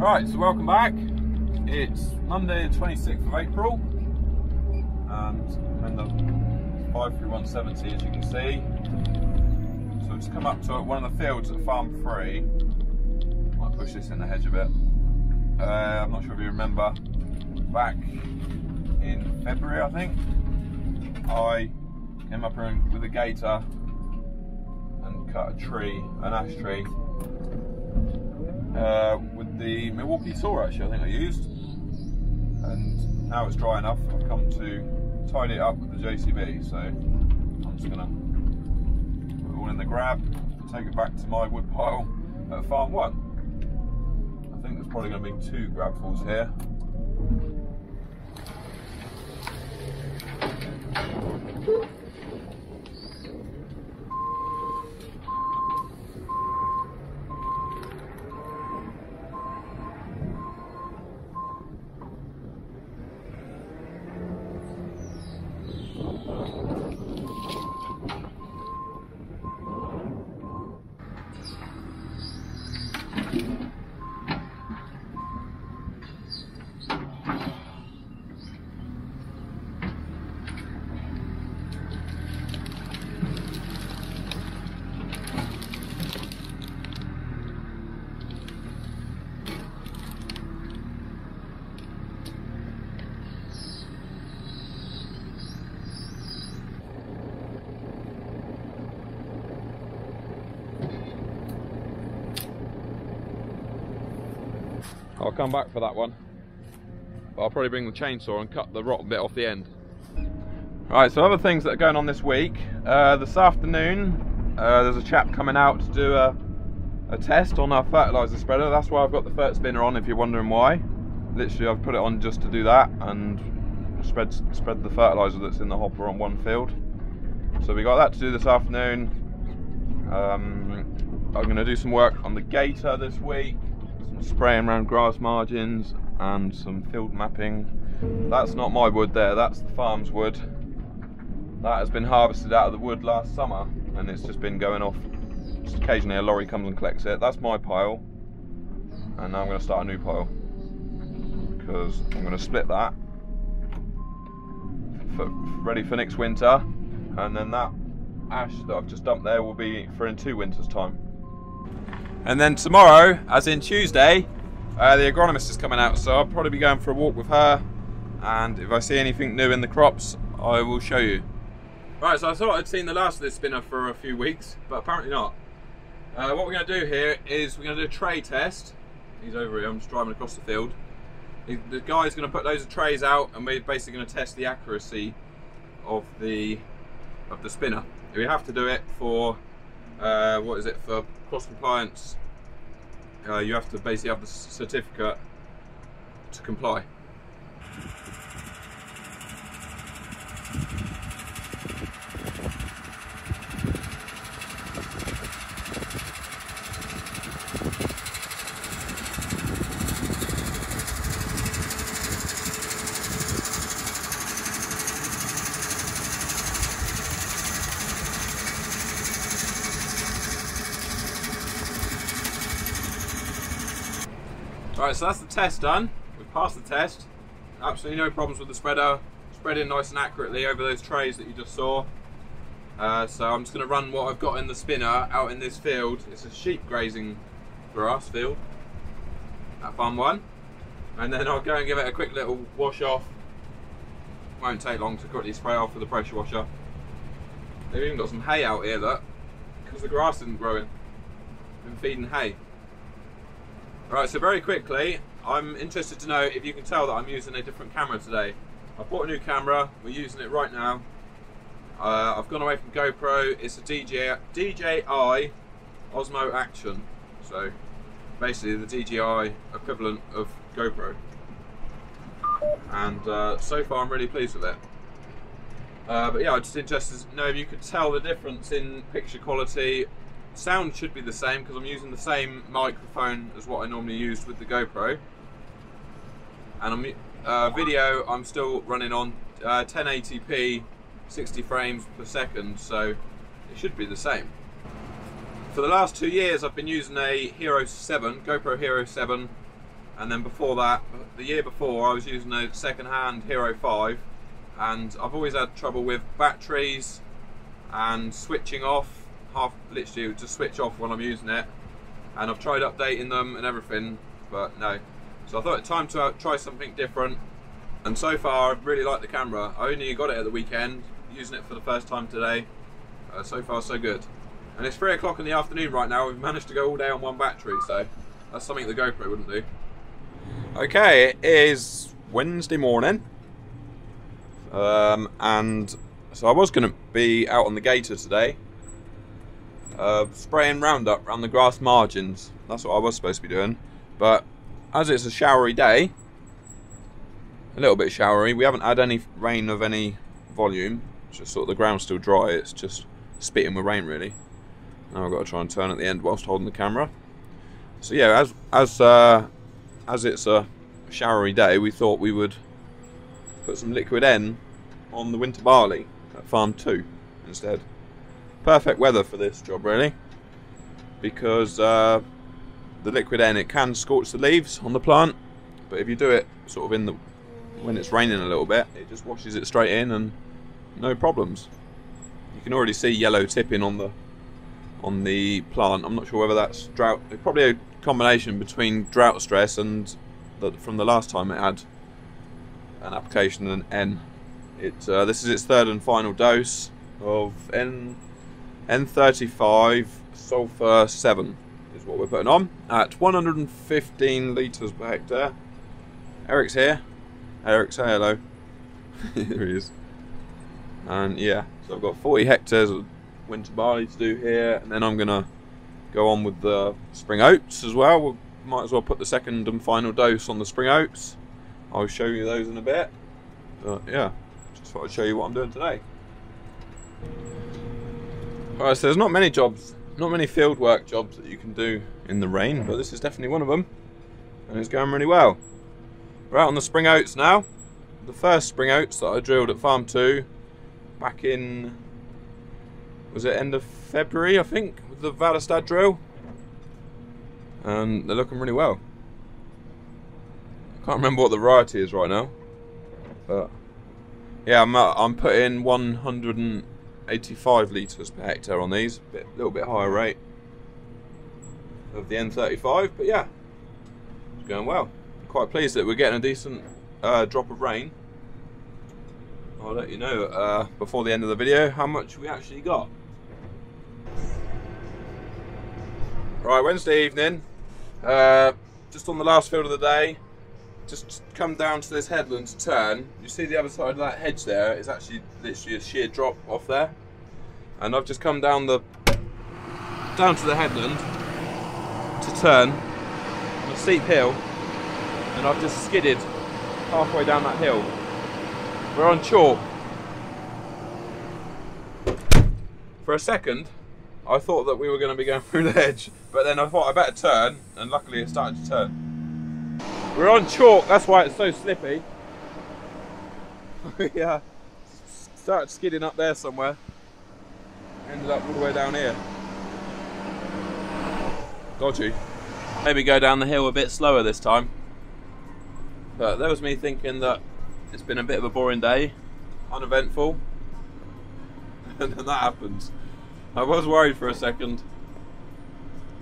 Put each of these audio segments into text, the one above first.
Right, so welcome back. It's Monday the 26th of April and I'm in the 53170 as you can see. So I've just come up to one of the fields at Farm 3. Might push this in the hedge a bit. I'm not sure if you remember, back in February I think, I came up here with a gator and cut a tree, an ash tree, with the Milwaukee saw actually I think I used, and now it's dry enough I've come to tidy it up with the JCB, so I'm just going to put it all in the grab and take it back to my wood pile at Farm 1. I think there's probably going to be 2 grabfuls here. I'll come back for that one, but I'll probably bring the chainsaw and cut the rotten bit off the end. Right, so other things that are going on this week. This afternoon, there's a chap coming out to do a test on our fertiliser spreader. That's why I've got the fert spinner on, if you're wondering why. Literally, I've put it on just to do that and spread the fertiliser that's in the hopper on one field. So we got that to do this afternoon. I'm going to do some work on the gator this week. Spraying around grass margins and some field mapping. That's not my wood there, that's the farm's wood. That has been harvested out of the wood last summer and it's just been going off. Just occasionally a lorry comes and collects it. That's my pile, and now I'm going to start a new pile because I'm going to split that ready for next winter, and then that ash that I've just dumped there will be for in 2 winters time. And then tomorrow, as in Tuesday, the agronomist is coming out, so I'll probably be going for a walk with her, and if I see anything new in the crops, I will show you. Right, so I thought I'd seen the last of this spinner for a few weeks, but apparently not. What we're going to do here is we're going to do a tray test. He's over here, I'm just driving across the field. The guy's going to put loads of trays out, and we're basically going to test the accuracy of the spinner. We have to do it for what is it, for cross compliance. You have to basically have the certificate to comply. Right, so that's the test done. We've passed the test. Absolutely no problems with the spreader. Spreading nice and accurately over those trays that you just saw. So I'm just going to run what I've got in the spinner out in this field. It's a sheep grazing grass field at Farm 1. And then I'll go and give it a quick little wash off. Won't take long to quickly spray off with the pressure washer. They've even got some hay out here, look, because the grass isn't growing. Been feeding hay. Right, so very quickly, I'm interested to know if you can tell that I'm using a different camera today. I bought a new camera, we're using it right now. I've gone away from GoPro. It's a DJI Osmo Action, so basically the DJI equivalent of GoPro. And so far I'm really pleased with it. But yeah, I'm just interested to know if you could tell the difference in picture quality. Sound should be the same because I'm using the same microphone as what I normally used with the GoPro. And video I'm still running on 1080p 60 frames per second, so it should be the same. For the last 2 years I've been using a Hero 7, GoPro Hero 7 and then before that, the year before, I was using a second-hand Hero 5, and I've always had trouble with batteries and switching off. Literally just switch off when I'm using it, and I've tried updating them and everything, but no. So I thought it's time to try something different, and so far I've really liked the camera. I only got it at the weekend, using it for the first time today. So far so good. And it's 3 o'clock in the afternoon right now. We've managed to go all day on one battery, so that's something the GoPro wouldn't do. Okay, it is Wednesday morning, and so I was going to be out on the gator today, spraying Roundup around the grass margins. That's what I was supposed to be doing, but as it's a showery day, a little bit showery, we haven't had any rain of any volume. It's just sort of the ground's still dry. It's just spitting with rain really. Now I've got to try and turn at the end whilst holding the camera. So yeah, as it's a showery day, we thought we would put some liquid N on the winter barley at farm 2 instead. Perfect weather for this job really, because the liquid N, it can scorch the leaves on the plant, but if you do it sort of when it's raining a little bit, it just washes it straight in and no problems. You can already see yellow tipping on the plant. I'm not sure whether that's drought. It's probably a combination between drought stress and from the last time it had an application of N. This is its third and final dose of N35 sulfur 7 is what we're putting on at 115 litres per hectare. Eric's here. Eric, say hello. Here he is. And yeah, so I've got 40 hectares of winter barley to do here, and then I'm gonna go on with the spring oats as well. We might as well put the second and final dose on the spring oats. I'll show you those in a bit. But yeah, just thought I'd show you what I'm doing today. Alright, so there's not many jobs, not many field work jobs that you can do in the rain, but this is definitely one of them, and it's going really well. We're out on the spring oats now. The first spring oats that I drilled at farm 2 back in, was it end of February I think, with the Valistad drill, and they're looking really well. I can't remember what the variety is right now, but yeah, I'm putting 185 litres per hectare on these, a little bit higher rate of the N35, but yeah, it's going well. I'm quite pleased that we're getting a decent drop of rain. I'll let you know before the end of the video how much we actually got. Right, Wednesday evening, just on the last field of the day, just come down to this headland to turn. You see the other side of that hedge there, it's actually literally a sheer drop off there. And I've just come down to the headland to turn on a steep hill, and I've just skidded halfway down that hill. We're on chalk. For a second, I thought that we were going to be going through the hedge, but then I thought I better turn, and luckily it started to turn. We're on chalk, that's why it's so slippy. Yeah, started skidding up there somewhere. Ended up all the way down here. Dodgy. Maybe go down the hill a bit slower this time. But that was me thinking that it's been a bit of a boring day, uneventful, and then that happens. I was worried for a second.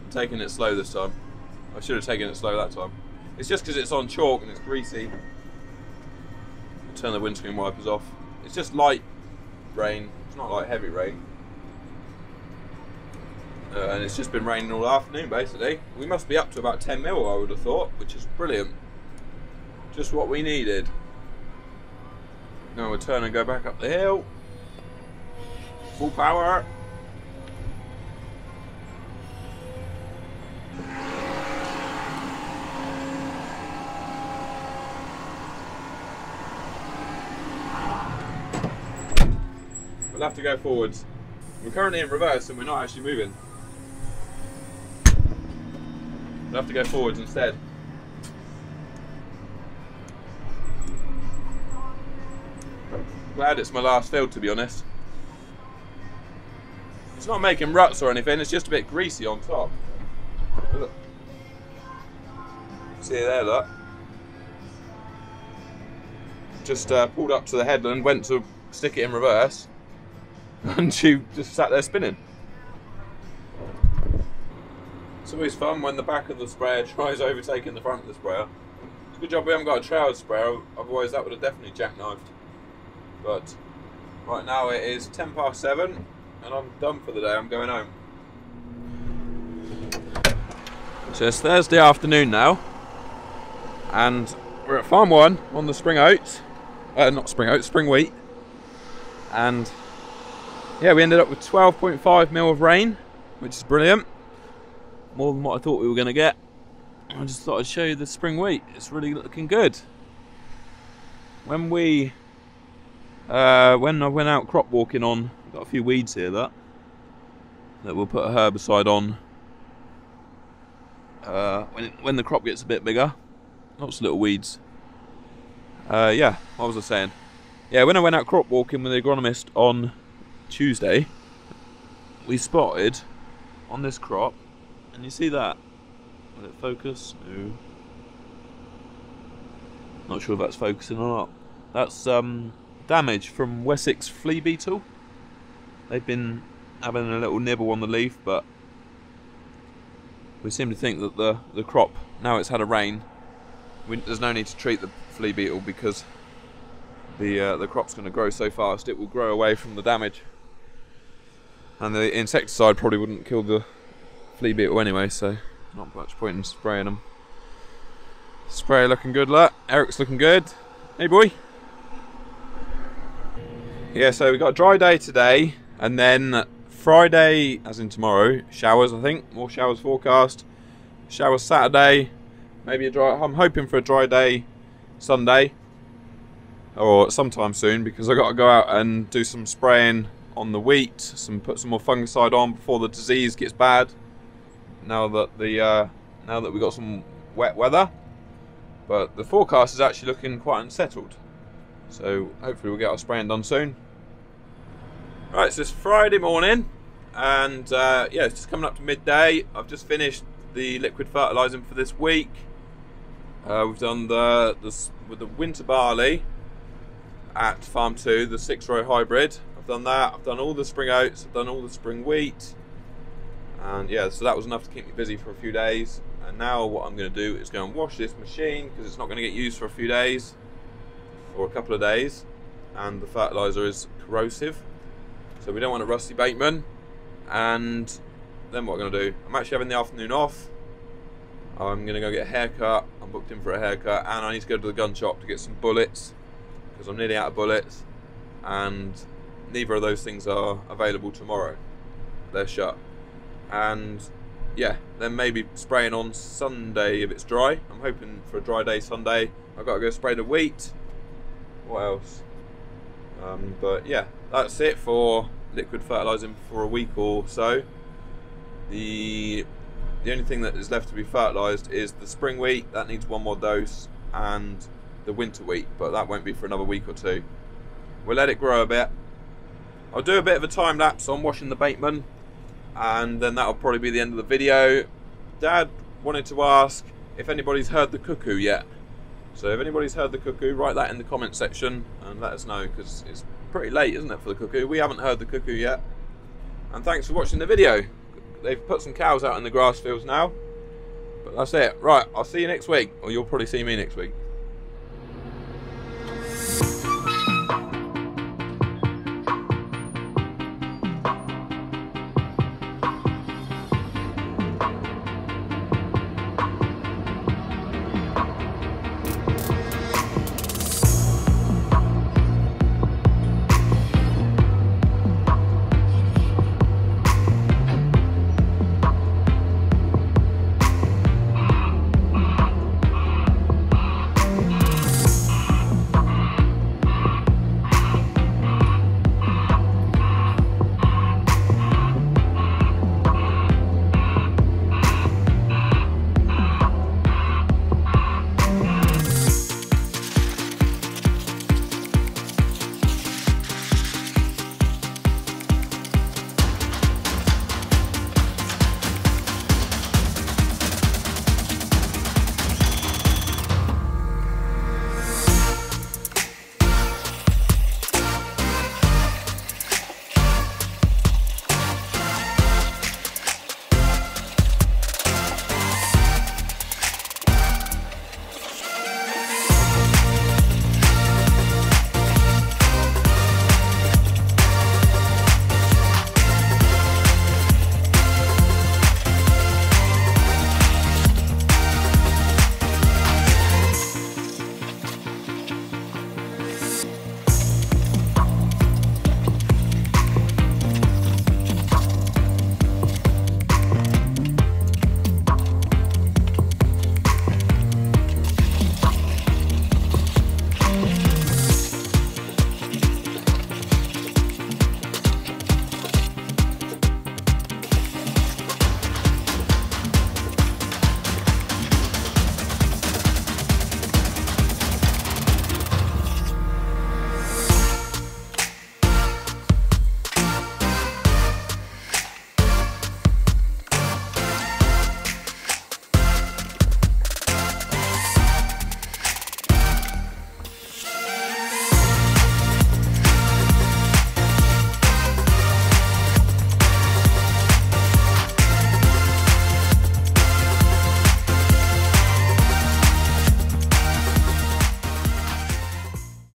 I'm taking it slow this time. I should have taken it slow that time. It's just because it's on chalk and it's greasy. I'll turn the windscreen wipers off. It's just light rain, it's not like heavy rain. And it's just been raining all afternoon basically. We must be up to about 10 mil I would have thought, which is brilliant. Just what we needed. Now we'll turn and go back up the hill. Full power. We'll have to go forwards. We're currently in reverse and we're not actually moving. We'll have to go forwards instead. Glad it's my last field, to be honest. It's not making ruts or anything, it's just a bit greasy on top. Look. See there, look. Just pulled up to the headland, went to stick it in reverse, and she just sat there spinning. It's always fun when the back of the sprayer tries overtaking the front of the sprayer. It's a good job we haven't got a trail sprayer, otherwise that would have definitely jackknifed. But right now it is 7:10 and I'm done for the day, I'm going home. So it's Thursday afternoon now, and we're at Farm 1 on the spring oats. Not spring oats, spring wheat. And yeah, we ended up with 12.5 mil of rain, which is brilliant. More than what I thought we were going to get. I just thought I'd show you the spring wheat. It's really looking good. When I went out crop walking on, got a few weeds here that we'll put a herbicide on when the crop gets a bit bigger. Lots of little weeds. Yeah, what was I saying? Yeah, when I went out crop walking with the agronomist on Tuesday, we spotted on this crop, and you see that? Will it focus? No. Not sure if that's focusing or not. That's damage from Wessex flea beetle. They've been having a little nibble on the leaf, but we seem to think that the crop, now it's had a rain, there's no need to treat the flea beetle because the crop's going to grow so fast it will grow away from the damage, and the insecticide probably wouldn't kill the flea beetle anyway, so not much point in spraying them. Sprayer looking good, look. Eric's looking good. Hey boy. Yeah, so we got a dry day today, and then Friday, as in tomorrow, showers, I think. More showers forecast. Showers Saturday. Maybe a dry. I'm hoping for a dry day Sunday, or sometime soon, because I got to go out and do some spraying on the wheat. Put some more fungicide on before the disease gets bad. Now that we got some wet weather, but the forecast is actually looking quite unsettled. So hopefully we'll get our spraying done soon. Right, so it's Friday morning, and yeah, it's just coming up to midday. I've just finished the liquid fertilising for this week. We've done with the winter barley at Farm 2, the 6-row hybrid. I've done that. I've done all the spring oats. I've done all the spring wheat, and yeah, so that was enough to keep me busy for a few days. And now what I'm going to do is go and wash this machine, because it's not going to get used for a few days, or a couple of days, and the fertiliser is corrosive, so we don't want a rusty bateman. And then what I'm going to do, I'm actually having the afternoon off. I'm going to go get a haircut. I'm booked in for a haircut, and I need to go to the gun shop to get some bullets, because I'm nearly out of bullets, and neither of those things are available tomorrow. They're shut. And yeah, then maybe spraying on Sunday if it's dry. I'm hoping for a dry day Sunday. I've got to go spray the wheat. What else? But yeah, that's it for liquid fertilising for a week or so. The only thing that is left to be fertilised is the spring wheat. That needs one more dose, and the winter wheat, but that won't be for another week or two. We'll let it grow a bit. I'll do a bit of a time lapse on washing the bateman, and then that'll probably be the end of the video. Dad wanted to ask if anybody's heard the cuckoo yet. So if anybody's heard the cuckoo, write that in the comment section and let us know, because it's pretty late, isn't it, for the cuckoo? We haven't heard the cuckoo yet. And thanks for watching the video. They've put some cows out in the grass fields now. But that's it. Right, I'll see you next week, or you'll probably see me next week.